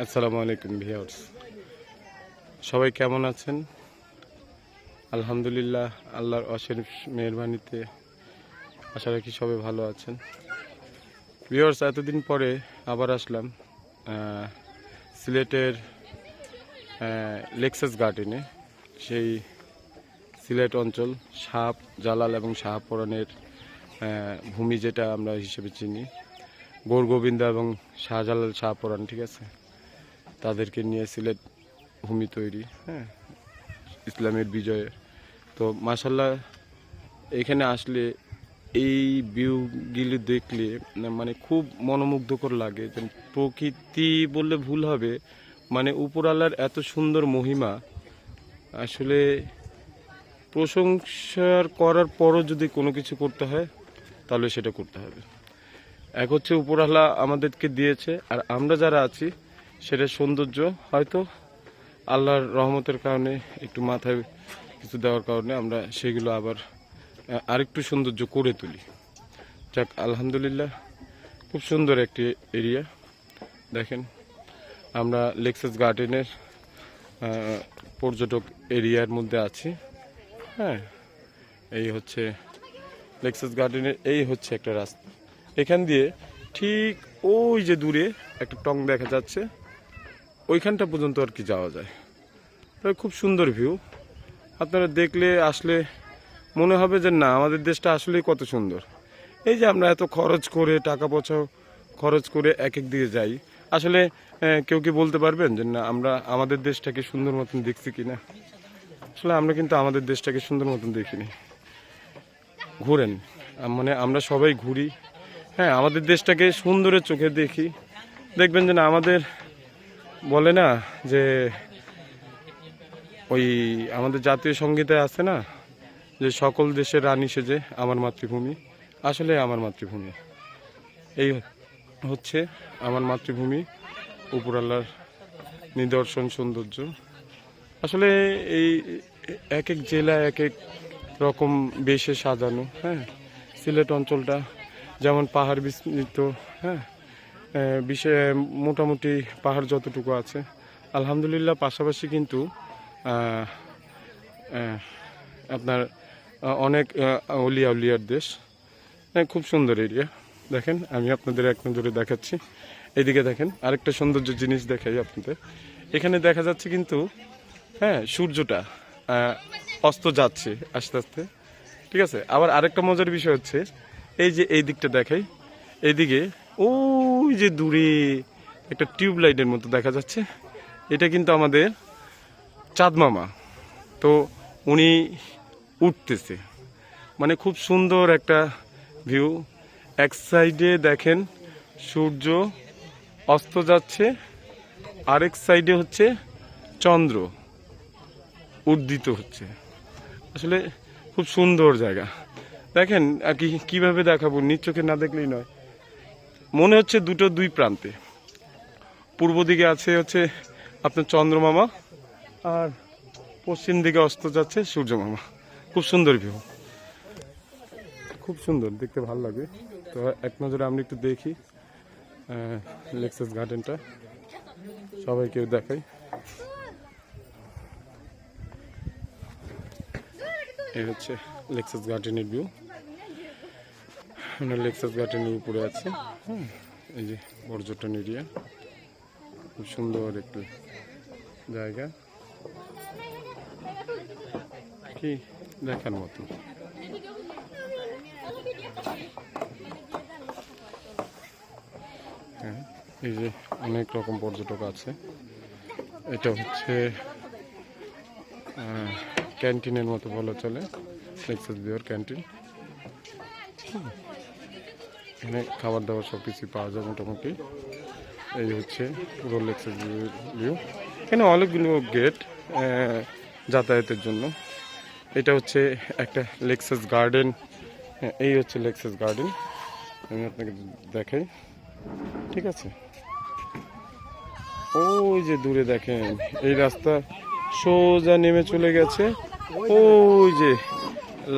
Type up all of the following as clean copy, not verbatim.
আসসালামু আলাইকুম ভিউয়ার্স, সবাই কেমন আছেন? আলহামদুলিল্লাহ, আল্লাহর অশেষ মেহেরবানিতে আশা রাখি সবাই ভালো আছেন। ভিউয়ার্স, এতদিন পরে আবার আসলাম সিলেটের লেক্সাস গার্ডেনে। সেই সিলেট অঞ্চল শাহ জালাল এবং শাহপরানের ভূমি, যেটা আমরা হিসেবে চিনি। গৌরগোবিন্দ এবং শাহজালাল শাহপরান, ঠিক আছে, তাদেরকে নিয়ে সিলেট ভূমি তৈরি, হ্যাঁ, ইসলামের বিজয়ে। তো মাশাল্লাহ, এখানে আসলে এই ভিউগুলি দেখলে মানে খুব মনোমুগ্ধকর লাগে। যে প্রকৃতি বললে ভুল হবে, মানে উপরওয়ালার এত সুন্দর মহিমা, আসলে প্রশংসার করার পরও যদি কোনো কিছু করতে হয় তাহলে সেটা করতে হবে। এক হচ্ছে উপরওয়ালা আমাদেরকে দিয়েছে, আর আমরা যারা আছি সেটা সৌন্দর্য হয়তো আল্লাহর রহমতের কারণে, একটু মাথায় কিছু দেওয়ার কারণে আমরা সেগুলো আবার আরেকটু সৌন্দর্য করে তুলি। যাক, আলহামদুলিল্লাহ, খুব সুন্দর একটি এরিয়া। দেখেন, আমরা লেক্সাস গার্ডেনের পর্যটক এরিয়ার মধ্যে আছি। হ্যাঁ, এই হচ্ছে লেক্সাস গার্ডেনের, এই হচ্ছে একটা রাস্তা। এখান দিয়ে ঠিক ওই যে দূরে একটা টং দেখা যাচ্ছে, ওইখানটা পর্যন্ত আর কি যাওয়া যায়। তবে খুব সুন্দর ভিউ। আপনারা দেখলে আসলে মনে হবে যে না, আমাদের দেশটা আসলেই কত সুন্দর। এই যে আমরা এত খরচ করে, টাকা পয়সা খরচ করে এক এক দিকে যাই, আসলে কেউ কি বলতে পারবেন যে না, আমরা আমাদের দেশটাকে সুন্দর মতন দেখছি কিনা? আসলে আমরা কিন্তু আমাদের দেশটাকে সুন্দর মতন দেখিনি। ঘুরেন, মানে আমরা সবাই ঘুরি, হ্যাঁ, আমাদের দেশটাকে সুন্দরের চোখে দেখি। দেখবেন যে না, আমাদের বলে না যে ওই আমাদের জাতীয় সঙ্গীতে আছে না, যে সকল দেশের রানী সেজে আমার মাতৃভূমি। আসলে আমার মাতৃভূমি এই হচ্ছে আমার মাতৃভূমি, উপরাল্লার নিদর্শন সৌন্দর্য। আসলে এই এক এক জেলা এক এক রকম বেশে সাজানো। হ্যাঁ, সিলেট অঞ্চলটা যেমন পাহাড় বিস্তৃত, হ্যাঁ, মোটামুটি পাহাড় যতটুকু আছে আলহামদুলিল্লাহ, পাশাপাশি কিন্তু আপনার অনেক অলিয়া উলিয়ার দেশ। খুব সুন্দর এরিয়া। দেখেন, আমি আপনাদের এক নজরে দেখাচ্ছি। এইদিকে দেখেন, আরেকটা সৌন্দর্য জিনিস দেখাই আপনাদের। এখানে দেখা যাচ্ছে কিন্তু, হ্যাঁ, সূর্যটা অস্ত যাচ্ছে আস্তে আস্তে, ঠিক আছে। আবার আরেকটা মজার বিষয় হচ্ছে, এই যে এই দিকটা দেখাই, এইদিকে ওই যে দূরে একটা টিউবলাইটের মতো দেখা যাচ্ছে, এটা কিন্তু আমাদের চাঁদ মামা। তো উনি উঠতেছে, মানে খুব সুন্দর একটা ভিউ। এক সাইডে দেখেন সূর্য অস্ত যাচ্ছে, আরেক সাইডে হচ্ছে চন্দ্র উদ্দিত হচ্ছে। আসলে খুব সুন্দর জায়গা। দেখেন আর কি, কীভাবে দেখাবো, নিজ চোখে না দেখলেই নয়। মনে হচ্ছে দুই প্রান্তে, পূর্ব দিকে আছে হচ্ছে আপনার চন্দ্রমামা, আর পশ্চিম দিকে অস্ত যাচ্ছে সূর্য মামা। খুব সুন্দর ভিউ, খুব সুন্দর, দেখতে ভালো লাগে। তো এক নজরে আমরা একটু দেখি লেক্সাস গার্ডেনটা, সবাইকে দেখাই। এই হচ্ছে লেক্সাস গার্ডেনের ভিউ। আমরা লেক্সাস গার্ডেনের উপরে আছি। হ্যাঁ, এই যে পর্যটন এরিয়া, খুব সুন্দর একটু জায়গা, কি দেখার মতো। হ্যাঁ, এই যে অনেক রকম পর্যটক আছে। এটা হচ্ছে ক্যান্টিনের মতো বলা চলে, লেক্সাস বিয়ার ক্যান্টিন। এখানে খাবার দাবার সব কিছুই পাওয়া যায় মোটামুটি। এই হচ্ছে পুরো লেক্সাস ভিউ। এখানে অনেকগুলো গেট যাতায়াতের জন্য। এটা হচ্ছে একটা লেক্সাস গার্ডেন। হ্যাঁ, এই হচ্ছে লেক্সাস গার্ডেন, আমি আপনাকে দেখাই, ঠিক আছে। ওই যে দূরে দেখেন, এই রাস্তা সোজা নেমে চলে গেছে, ওই যে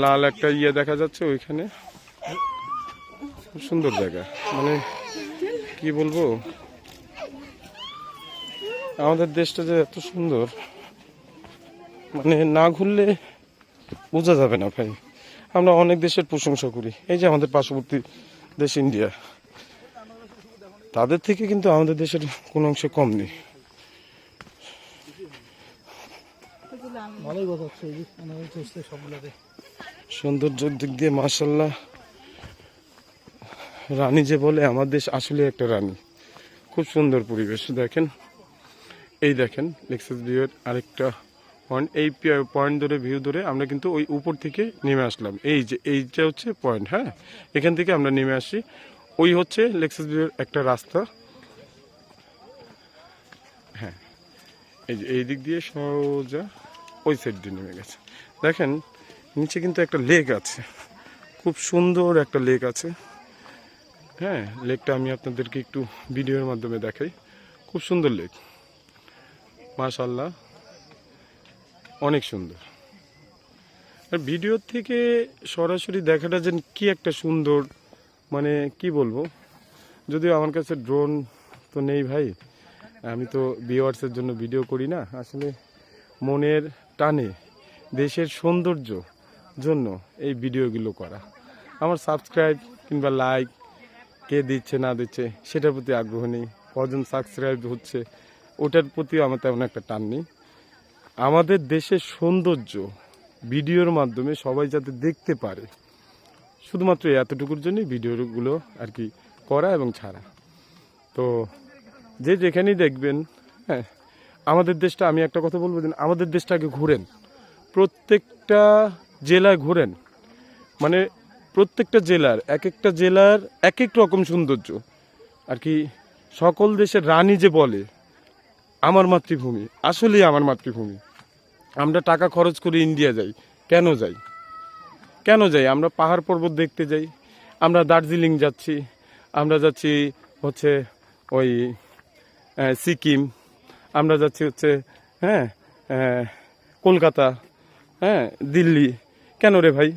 লাল একটা ইয়ে দেখা যাচ্ছে ওইখানে। খুব সুন্দর জায়গা, মানে কি বলবো, আমাদের দেশটা যে এত সুন্দর, মানে না ঘুরলে বোঝা যাবে না ভাই। আমরা অনেক দেশের প্রশংসা করি, এই যে আমাদের পার্শ্ববর্তী দেশ ইন্ডিয়া, তাদের থেকে কিন্তু আমাদের দেশের কোনো অংশে কম নেই। সৌন্দর্যের দিক দিয়ে মাশাআল্লাহ, রানী যে বলে, আমার দেশ আসলে একটা রানী। খুব সুন্দর পরিবেশ দেখেন। এই দেখেন লেক্সাস ভিউয়ের আরেকটা পয়েন্ট, এই পয়েন্ট ধরে ভিউ ধরে আমরা কিন্তু ওই উপর থেকে নেমে আসলাম। এইটা হচ্ছে পয়েন্ট, হ্যাঁ, এখান থেকে আমরা নেমে আসি। ওই হচ্ছে লেক্সাস ভিউয়ের একটা রাস্তা, হ্যাঁ, এই যে এই দিক দিয়ে সোজা ওই সাইড দিয়ে নেমে গেছে। দেখেন নিচে কিন্তু একটা লেক আছে, খুব সুন্দর একটা লেক আছে। হ্যাঁ, লেকটা আমি আপনাদেরকে একটু ভিডিওর মাধ্যমে দেখাই। খুব সুন্দর লেক, মাশাআল্লাহ, অনেক সুন্দর। আর ভিডিও থেকে সরাসরি দেখাটা যেন কি একটা সুন্দর, মানে কি বলবো। যদিও আমার কাছে ড্রোন তো নেই ভাই, আমি তো ভিউয়ার্সের জন্য ভিডিও করি না, আসলে মনের টানে দেশের সৌন্দর্য জন্য এই ভিডিওগুলো করা। আমার সাবস্ক্রাইব কিংবা লাইক কে দিচ্ছে না দিচ্ছে সেটার প্রতি আগ্রহ নেই, কজন সাবস্ক্রাইব হচ্ছে ওটার প্রতিও আমার তেমন একটা টান নেই। আমাদের দেশের সৌন্দর্য ভিডিওর মাধ্যমে সবাই যাতে দেখতে পারে, শুধুমাত্র এতটুকুর জন্যই ভিডিওগুলো আর কি করা এবং ছাড়া। তো যে যেখানেই দেখবেন, হ্যাঁ, আমাদের দেশটা, আমি একটা কথা বলবো, আমাদের দেশটাকে ঘুরেন, প্রত্যেকটা জেলায় ঘুরেন, মানে প্রত্যেকটা জেলার এক একটা জেলার এক এক রকম সৌন্দর্য আর কি। সকল দেশের রানী যে বলে, আমার মাতৃভূমি আসলেই আমার মাতৃভূমি। আমরা টাকা খরচ করে ইন্ডিয়া যাই, কেন যাই? কেন যাই? আমরা পাহাড় পর্বত দেখতে যাই, আমরা দার্জিলিং যাচ্ছি, আমরা যাচ্ছি হচ্ছে ওই সিকিম, আমরা যাচ্ছি হচ্ছে, হ্যাঁ, কলকাতা, হ্যাঁ, দিল্লি। কেন রে ভাই?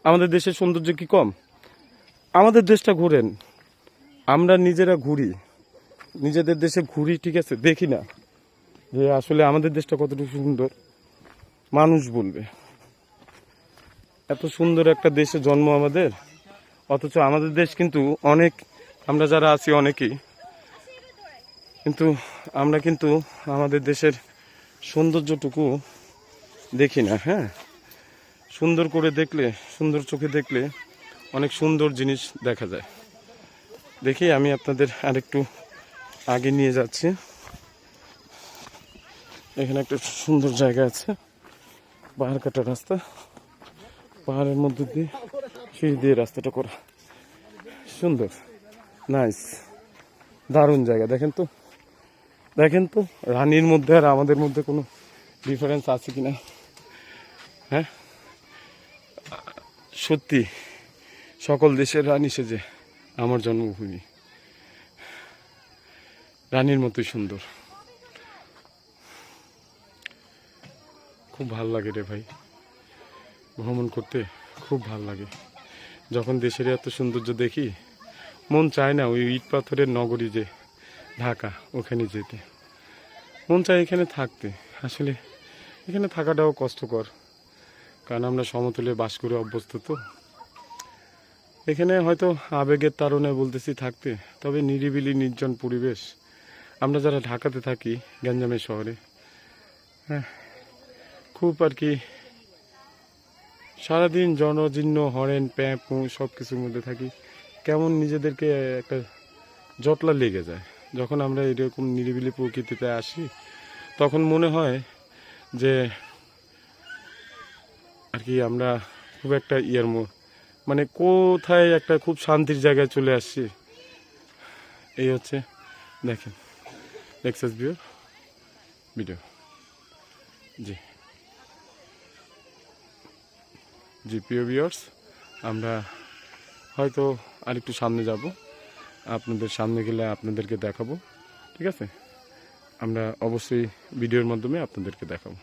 আমাদের দেশের সৌন্দর্য কি কম? আমাদের দেশটা ঘুরেন, আমরা নিজেরা ঘুরি, নিজেদের দেশে ঘুরি, ঠিক আছে, দেখি না যে আসলে আমাদের দেশটা কতটুকু সুন্দর। মানুষ বলবে এত সুন্দর একটা দেশে জন্ম আমাদের, অথচ আমাদের দেশ কিন্তু অনেক, আমরা যারা আছি অনেকেই কিন্তু আমরা কিন্তু আমাদের দেশের সৌন্দর্যটুকু দেখি না। হ্যাঁ, সুন্দর করে দেখলে, সুন্দর চোখে দেখলে অনেক সুন্দর জিনিস দেখা যায়। দেখি আমি আপনাদের আরেকটু আগে নিয়ে যাচ্ছি। এখানে একটা সুন্দর জায়গা আছে, পাহাড় কাটা রাস্তা, পাহাড়ের মধ্যে দিয়ে সিঁড়ি দিয়ে রাস্তাটা করা, সুন্দর, নাইস, দারুণ জায়গা। দেখেন তো, দেখেন তো রানীর মধ্যে আর আমাদের মধ্যে কোনো ডিফারেন্স আছে কিনা। হ্যাঁ, সত্যি সকল দেশের রানী সেজে আমার জন্মভূমি রানীর মতোই সুন্দর। খুব ভাল লাগে রে ভাই, ভ্রমণ করতে খুব ভাল লাগে। যখন দেশের এত সৌন্দর্য দেখি, মন চায় না ওই ইট পাথরের নগরী যে ঢাকা, ওখানে যেতে মন চায়, এখানে থাকতে। আসলে এখানে থাকাটাও কষ্টকর, কারণ আমরা সমতলে বাস করে অভ্যস্ত। তো এখানে হয়তো আবেগের তাড়নায় বলতেছি থাকতে, তবে নিরিবিলি নির্জন পরিবেশ। আমরা যারা ঢাকাতে থাকি, গ্যাঞ্জামের শহরে, হ্যাঁ, খুব আর কি সারাদিন জনজীর্ণ হরেন প্যাঁপু সব কিছুর মধ্যে থাকি, কেমন নিজেদেরকে একটা জটলা লেগে যায়। যখন আমরা এরকম নিরিবিলি প্রকৃতিতে আসি, তখন মনে হয় যে আর কি আমরা খুব একটা মানে কোথায় একটা খুব শান্তির জায়গায় চলে আসছি। এই হচ্ছে, দেখেন লেক্সাস ভিউ ভিডিও। জি জি, প্রিয় ভিউয়ার্স, আমরা হয়তো আরেকটু সামনে যাব, আপনাদের সামনে গেলে আপনাদেরকে দেখাবো, ঠিক আছে? আমরা অবশ্যই ভিডিওর মাধ্যমে আপনাদেরকে দেখাবো।